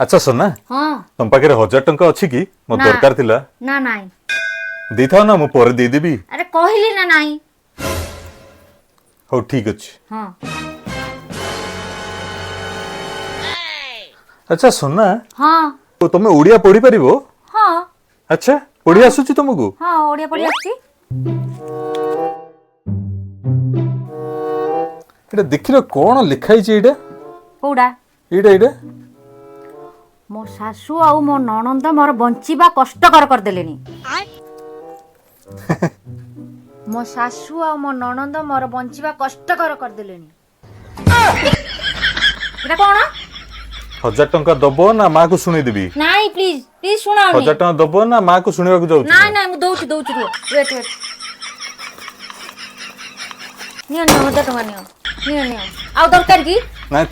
अच्छा सोना हाँ तुम पाखे 1000 टंका अच्छी कि मो ना। दरकार थिला ना नाई दे था ना मो पर दे देबी अरे कहली ना नाई हो ठीक अछि हाँ अच्छा सोना हाँ तो तुम ओडिया पढ़ी परिबो हाँ अच्छा पढ़ी आसुची तुमको हाँ ओडिया पढ़ी आछि एटा देखिरो कोन लिखाई छी एटा कोडा एटा मो सासू आ मो ननंद मोर बंचिबा कष्टकर कर देलेनी मो सासू आ मो ननंद मोर बंचिबा कष्टकर कर देलेनी एटा कोन 1000 टंका दबो ना मां को सुनी देबी नाई प्लीज प्लीज सुनाओ 1000 टंका दबो ना मां को सुनिबा को जाउ नाई नाई मु दउची दउची वेट वेट नियो नियो 1000 टंका नियो नियो नियो आ दरकार की ना